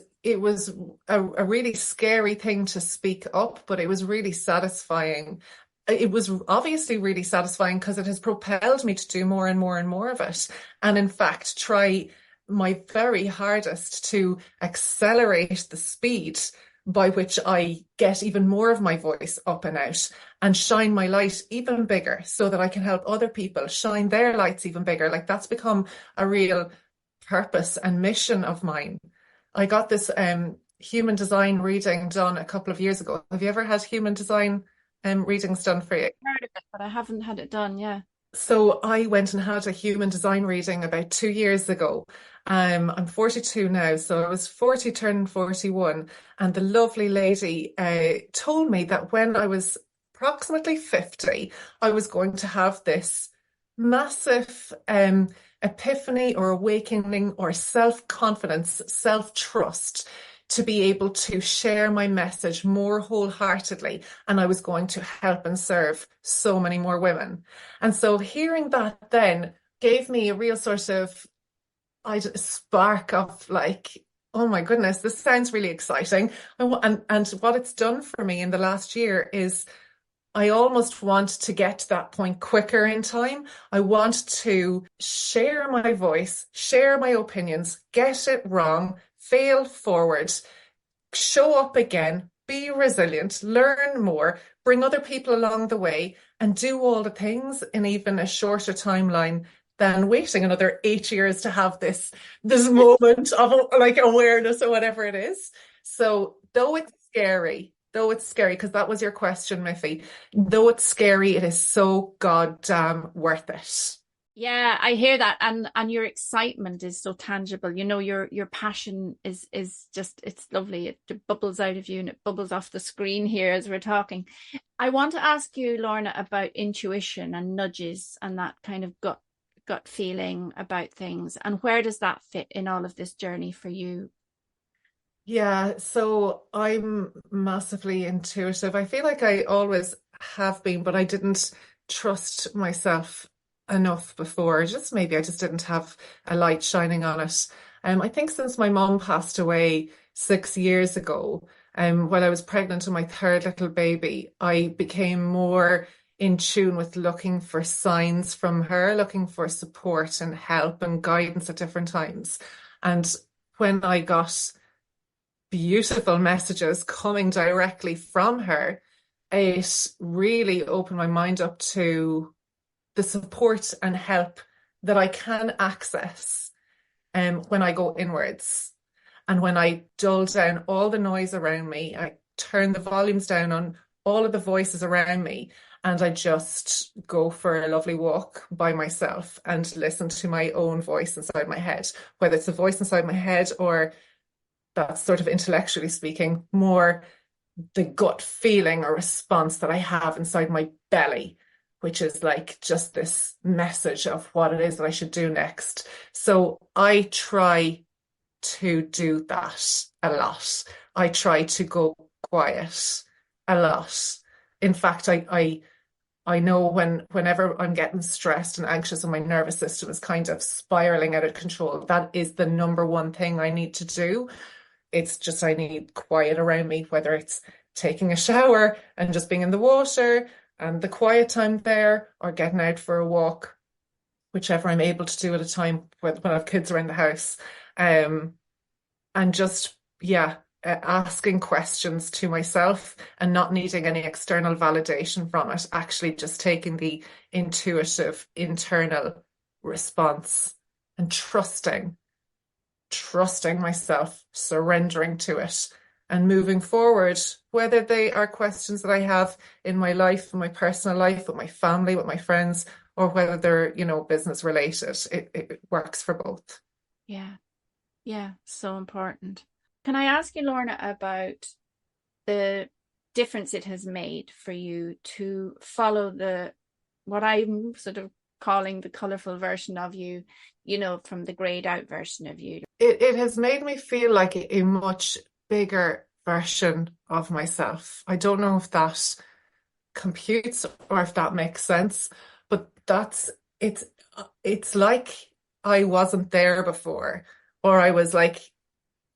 a really scary thing to speak up, but it was really satisfying. It was obviously really satisfying because it has propelled me to do more and more and more of it. And in fact, try my very hardest to accelerate the speed by which I get even more of my voice up and out and shine my light even bigger so that I can help other people shine their lights even bigger. Like, that's become a real purpose and mission of mine. I got this human design reading done a couple of years ago. Have you ever had human design readings done for you? I've heard of it, but I haven't had it done. Yeah. So I went and had a human design reading about 2 years ago. I'm 42 now, so I was 40 turning 41, and the lovely lady told me that when I was approximately 50, I was going to have this massive epiphany or awakening or self-confidence, self-trust to be able to share my message more wholeheartedly. And I was going to help and serve so many more women. And so hearing that then gave me a real sort of spark of like, oh my goodness, this sounds really exciting. And what it's done for me in the last year is I almost want to get to that point quicker in time. I want to share my voice, share my opinions, get it wrong, fail forward, show up again, be resilient, learn more, bring other people along the way, and do all the things in even a shorter timeline than waiting another 8 years to have this moment of like awareness or whatever it is. So though it's scary, because that was your question, Miffy, though it's scary, it is so goddamn worth it. Yeah, I hear that, and your excitement is so tangible. Your passion is just, it's lovely. It bubbles out of you and it bubbles off the screen here as we're talking. I want to ask you, Lorna, about intuition and nudges and that kind of gut feeling about things, and where does that fit in all of this journey for you? Yeah, so I'm massively intuitive. I feel like I always have been, but I didn't trust myself enough before. Maybe I just didn't have a light shining on it. I think since my mom passed away 6 years ago, when I was pregnant with my third little baby, I became more in tune with looking for signs from her, looking for support and help and guidance at different times. And when I got beautiful messages coming directly from her, it really opened my mind up to the support and help that I can access when I go inwards and when I dull down all the noise around me. turn the volumes down on all of the voices around me, and I just go for a lovely walk by myself and listen to my own voice inside my head, whether it's a voice inside my head or that's sort of intellectually speaking, more the gut feeling or response that I have inside my belly, which is like just this message of what it is that I should do next. So I try to do that a lot. I try to go quiet a lot. In fact, I know whenever I'm getting stressed and anxious and my nervous system is kind of spiraling out of control, that is the number one thing I need to do. It's just I need quiet around me, whether it's taking a shower and just being in the water and the quiet time there, or getting out for a walk, whichever I'm able to do at a time when I have kids around the house. And just, yeah, asking questions to myself and not needing any external validation from it, actually just taking the intuitive internal response and trusting myself, surrendering to it, and moving forward, whether they are questions that I have in my life, in my personal life, with my family, with my friends, or whether they're, business related. It works for both. Yeah. Yeah. So important. Can I ask you, Lorna, about the difference it has made for you to follow what I'm sort of calling the colorful version of you, from the grayed out version of you? It has made me feel like a much bigger version of myself. I don't know if that computes or if that makes sense, but it's like I wasn't there before, or I was like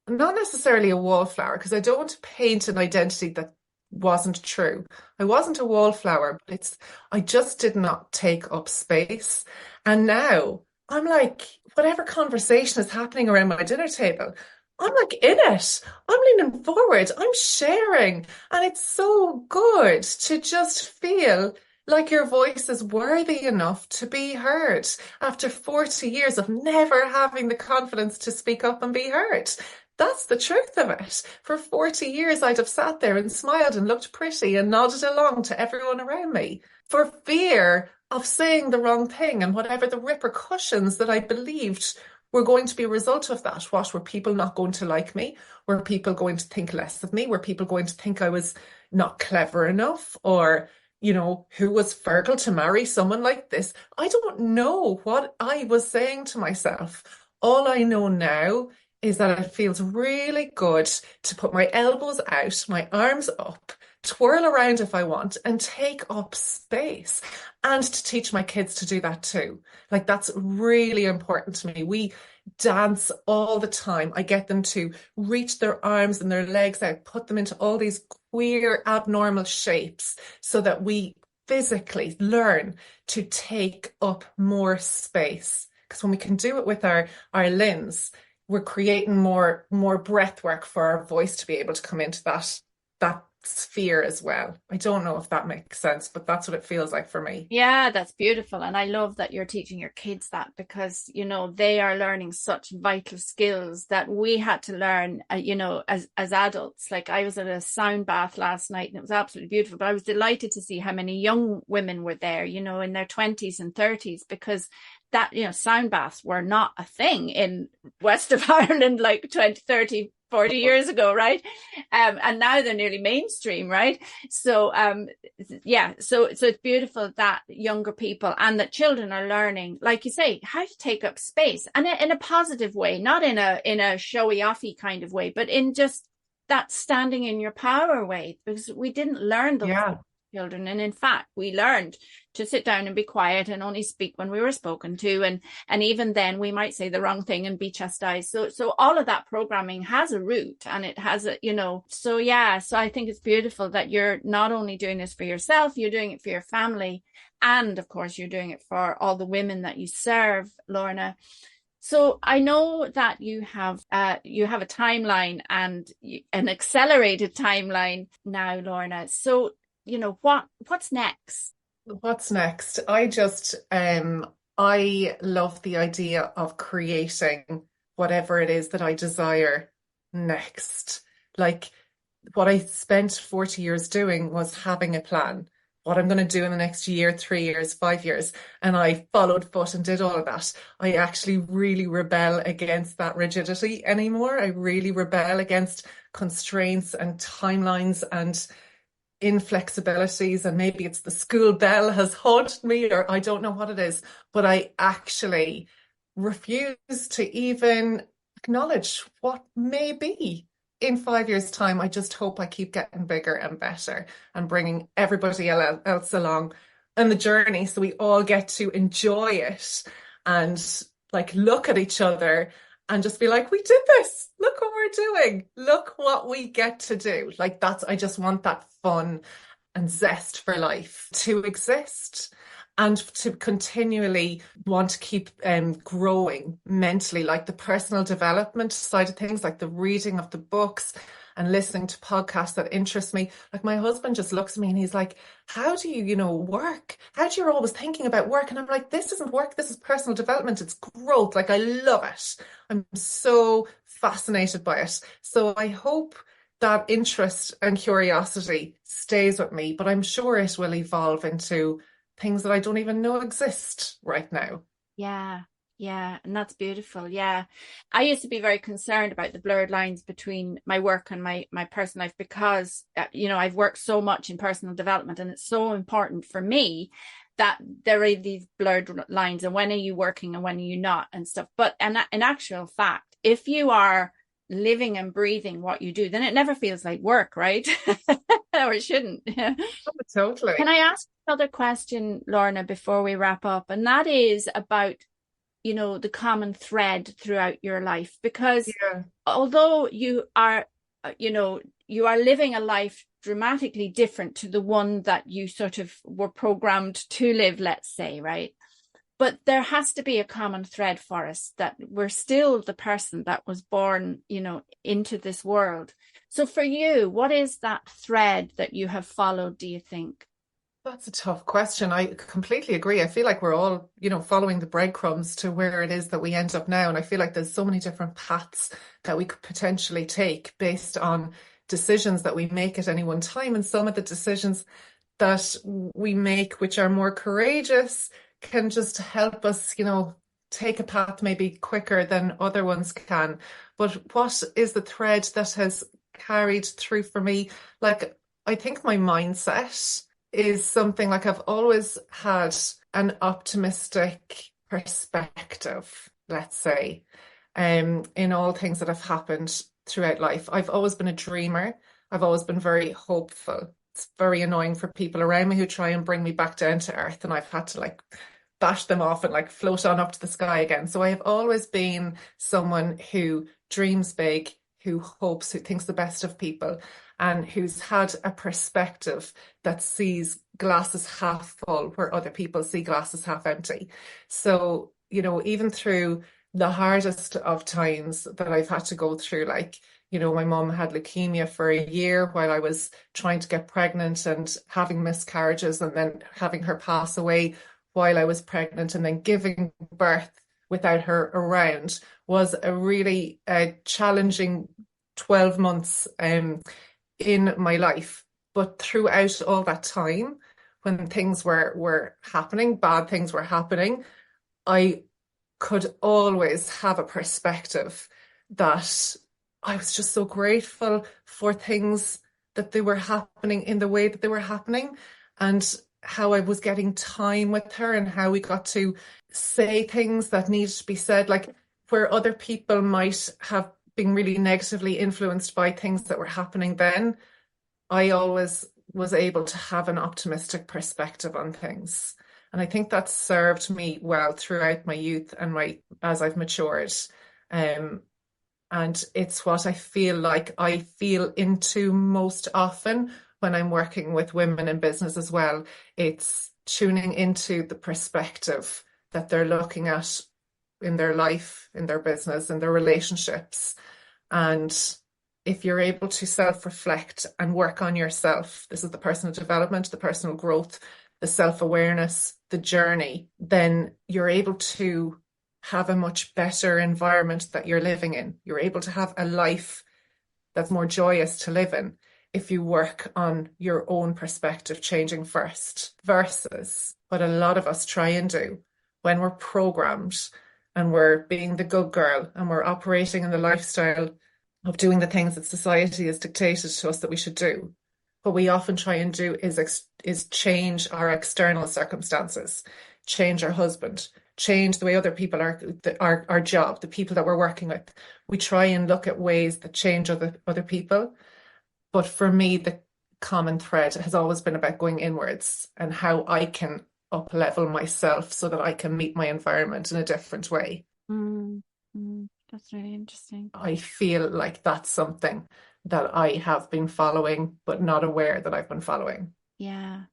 not necessarily a wallflower, because I don't want to paint an identity that wasn't true. I wasn't a wallflower, but I just did not take up space. And now I'm like, whatever conversation is happening around my dinner table, I'm like in it. I'm leaning forward. I'm sharing. And it's so good to just feel like your voice is worthy enough to be heard after 40 years of never having the confidence to speak up and be heard. That's the truth of it. For 40 years, I'd have sat there and smiled and looked pretty and nodded along to everyone around me for fear of saying the wrong thing and whatever the repercussions that I believed were going to be a result of that. What, were people not going to like me? Were people going to think less of me? Were people going to think I was not clever enough? Or, who was Fergal to marry someone like this? I don't know what I was saying to myself. All I know now is that it feels really good to put my elbows out, my arms up, twirl around if I want, and take up space, and to teach my kids to do that too. Like, that's really important to me. We dance all the time. I get them to reach their arms and their legs out, put them into all these queer, abnormal shapes so that we physically learn to take up more space. Because when we can do it with our limbs, we're creating more breath work for our voice to be able to come into that sphere as well. I don't know if that makes sense, but that's what it feels like for me. Yeah, that's beautiful. And I love that you're teaching your kids that, because, they are learning such vital skills that we had to learn, as adults. Like, I was at a sound bath last night and it was absolutely beautiful, but I was delighted to see how many young women were there, in their 20s and 30s, because that, sound baths were not a thing in west of Ireland like 20, 30, 40 years ago, right? And now they're nearly mainstream, right? So so it's beautiful that younger people and that children are learning, like you say, how to take up space, and in a positive way, not in a showy offy kind of way, but in just that standing in your power way, because we didn't learn those children. And in fact, we learned to sit down and be quiet and only speak when we were spoken to. And even then we might say the wrong thing and be chastised. So all of that programming has a root, and it has so I think it's beautiful that you're not only doing this for yourself, you're doing it for your family. And of course, you're doing it for all the women that you serve, Lorna. So I know that you have a timeline, and an accelerated timeline now, Lorna. So what's next? What's next? I love the idea of creating whatever it is that I desire next. Like, what I spent 40 years doing was having a plan, what I'm going to do in the next year, 3 years, 5 years. And I followed foot and did all of that. I actually really rebel against that rigidity anymore. I really rebel against constraints and timelines and inflexibilities. And maybe it's the school bell has haunted me, or I don't know what it is, but I actually refuse to even acknowledge what may be in 5 years' time. I just hope I keep getting bigger and better and bringing everybody else along on the journey so we all get to enjoy it and like look at each other and just be like, we did this. Look what we're doing. Look what we get to do. Like I just want that fun and zest for life to exist and to continually want to keep growing mentally, like the personal development side of things, like the reading of the books and listening to podcasts that interest me. Like my husband just looks at me and he's like, how do you, work? How do you always thinking about work? And I'm like, this isn't work. This is personal development. It's growth. Like I love it. I'm so fascinated by it. So I hope that interest and curiosity stays with me, but I'm sure it will evolve into things that I don't even know exist right now. Yeah, yeah, and that's beautiful. Yeah. I used to be very concerned about the blurred lines between my work and my personal life because, I've worked so much in personal development and it's so important for me that there are these blurred lines and when are you working and when are you not and stuff. But in actual fact, if you are living and breathing what you do, then it never feels like work, right? Or it shouldn't. Oh, totally. Can I ask another question, Lorna, before we wrap up? And that is about, the common thread throughout your life. Because although you are living a life dramatically different to the one that you sort of were programmed to live, let's say, right? But there has to be a common thread for us that we're still the person that was born, into this world. So for you, what is that thread that you have followed, do you think? That's a tough question. I completely agree. I feel like we're all, following the breadcrumbs to where it is that we end up now. And I feel like there's so many different paths that we could potentially take based on decisions that we make at any one time. And some of the decisions that we make, which are more courageous, can just help us, take a path maybe quicker than other ones can. But what is the thread that has carried through for me? Like, I think my mindset is something like I've always had an optimistic perspective, let's say, in all things that have happened throughout life. I've always been a dreamer. I've always been very hopeful. It's very annoying for people around me who try and bring me back down to earth, and I've had to like bash them off and like float on up to the sky again. So I have always been someone who dreams big, who hopes, who thinks the best of people, and who's had a perspective that sees glasses half full where other people see glasses half empty. So, even through the hardest of times that I've had to go through, like, my mom had leukemia for a year while I was trying to get pregnant and having miscarriages and then having her pass away while I was pregnant and then giving birth without her around was a really challenging 12 months in my life. But throughout all that time, when things were happening, bad things were happening, I could always have a perspective that I was just so grateful for things that they were happening in the way that they were happening and how I was getting time with her and how we got to say things that needed to be said, like where other people might have been really negatively influenced by things that were happening then. I always was able to have an optimistic perspective on things. And I think that served me well throughout my youth and as I've matured. And it's what I feel like I feel into most often when I'm working with women in business as well. It's tuning into the perspective that they're looking at in their life, in their business, in their relationships. And if you're able to self-reflect and work on yourself, this is the personal development, the personal growth, the self-awareness, the journey, then you're able to have a much better environment that you're living in. You're able to have a life that's more joyous to live in. if you work on your own perspective changing first versus what a lot of us try and do when we're programmed and we're being the good girl and we're operating in the lifestyle of doing the things that society has dictated to us that we should do. What we often try and do is change our external circumstances, change our husband, change the way other people are, our job, the people that we're working with. We try and look at ways that change other people. But for me, the common thread has always been about going inwards and how I can up level myself so that I can meet my environment in a different way. That's really interesting. I feel like that's something that I have been following, but not aware that I've been following. Yeah,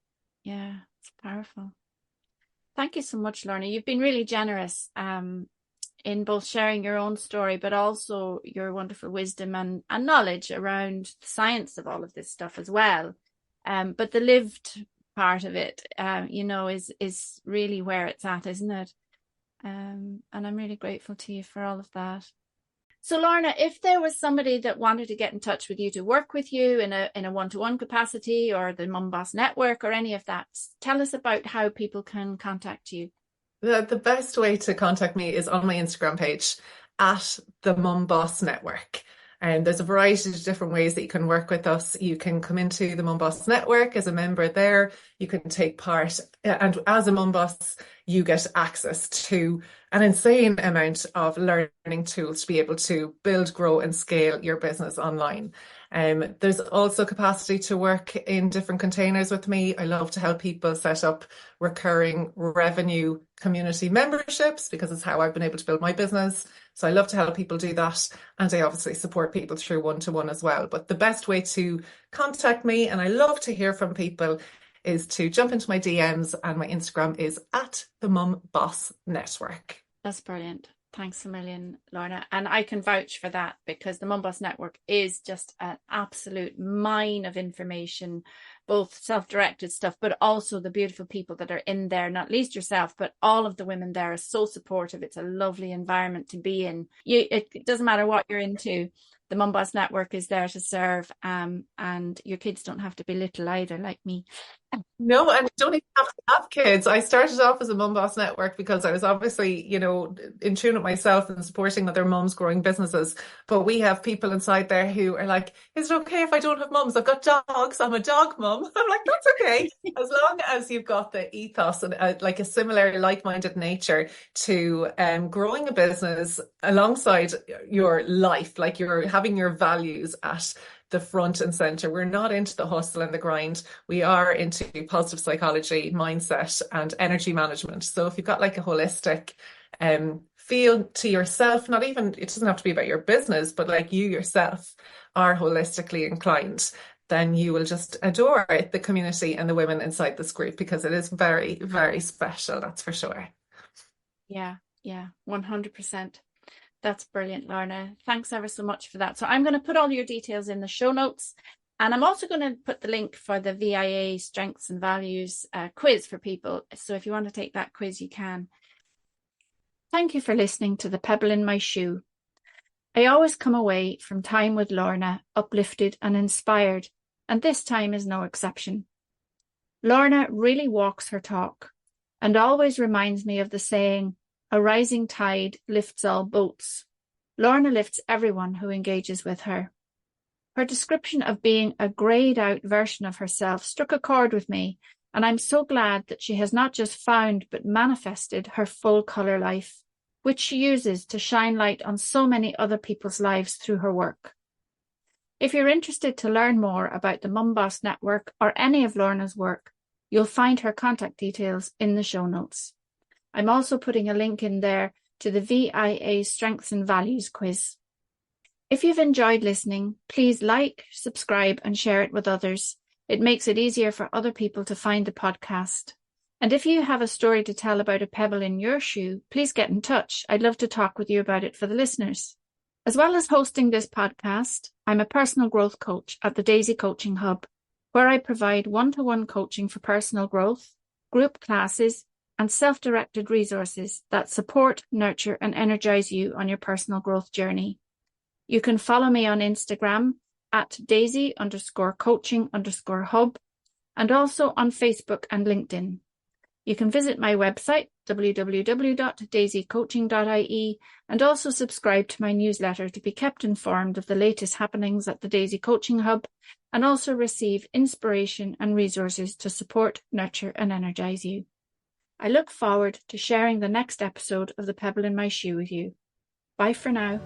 it's powerful. Thank you so much, Lorna. You've been really generous in both sharing your own story, but also your wonderful wisdom and knowledge around the science of all of this stuff as well. But the lived part of it, is really where it's at, isn't it? And I'm really grateful to you for all of that. So Lorna, if there was somebody that wanted to get in touch with you to work with you in a one-to-one capacity, or the MumBOSS network or any of that, tell us about how people can contact you. The best way to contact me is on my Instagram page at the MumBOSS network. And there's a variety of different ways that you can work with us. You can come into the MumBOSS network as a member there. You can take part, and as a MumBOSS, you get access to an insane amount of learning tools to be able to build, grow, and scale your business online. There's also capacity to work in different containers with me. I love to help people set up recurring revenue community memberships because it's how I've been able to build my business. So I love to help people do that. And I obviously support people through one-to-one as well. But the best way to contact me, and I love to hear from people, is to jump into my DMs, and my Instagram is at the MumBOSS network. That's brilliant. Thanks a million, Lorna. And I can vouch for that, because the MumBOSS network is just an absolute mine of information, both self-directed stuff, but also the beautiful people that are in there, not least yourself, but all of the women there are so supportive. It's a lovely environment to be in. It doesn't matter what you're into. The MumBOSS network is there to serve, and your kids don't have to be little either, like me. No, and you don't even have to have kids. I started off as a MumBOSS network because I was obviously, in tune with myself and supporting other mums growing businesses. But we have people inside there who are like, is it okay if I don't have mums? I've got dogs. I'm a dog mum. I'm like, that's okay. As long as you've got the ethos and like a similar like-minded nature to growing a business alongside your life, like you're having your values at the front and center. We're not into the hustle and the grind. We are into positive psychology, mindset, and energy management. So if you've got like a holistic feel to yourself, not even, it doesn't have to be about your business, but like you yourself are holistically inclined, then you will just adore the community and the women inside this group, because it is very, very special. That's for sure. Yeah, 100%. That's brilliant, Lorna. Thanks ever so much for that. So I'm going to put all your details in the show notes, and I'm also going to put the link for the VIA Strengths and Values quiz for people. So if you want to take that quiz, you can. Thank you for listening to The Pebble in My Shoe. I always come away from time with Lorna uplifted and inspired, and this time is no exception. Lorna really walks her talk and always reminds me of the saying, "A rising tide lifts all boats." Lorna lifts everyone who engages with her. Her description of being a greyed out version of herself struck a chord with me, and I'm so glad that she has not just found but manifested her full colour life, which she uses to shine light on so many other people's lives through her work. If you're interested to learn more about the MumBOSS network or any of Lorna's work, you'll find her contact details in the show notes. I'm also putting a link in there to the VIA Strengths and Values quiz. If you've enjoyed listening, please like, subscribe, and share it with others. It makes it easier for other people to find the podcast. And if you have a story to tell about a pebble in your shoe, please get in touch. I'd love to talk with you about it for the listeners. As well as hosting this podcast, I'm a personal growth coach at the Daisy Coaching Hub, where I provide one-to-one coaching for personal growth, group classes, and self-directed resources that support, nurture, and energize you on your personal growth journey. You can follow me on Instagram at daisy_coaching_hub and also on Facebook and LinkedIn. You can visit my website, www.daisycoaching.ie, and also subscribe to my newsletter to be kept informed of the latest happenings at the Daisy Coaching Hub, and also receive inspiration and resources to support, nurture, and energize you. I look forward to sharing the next episode of the Pebble in My Shoe with you. Bye for now.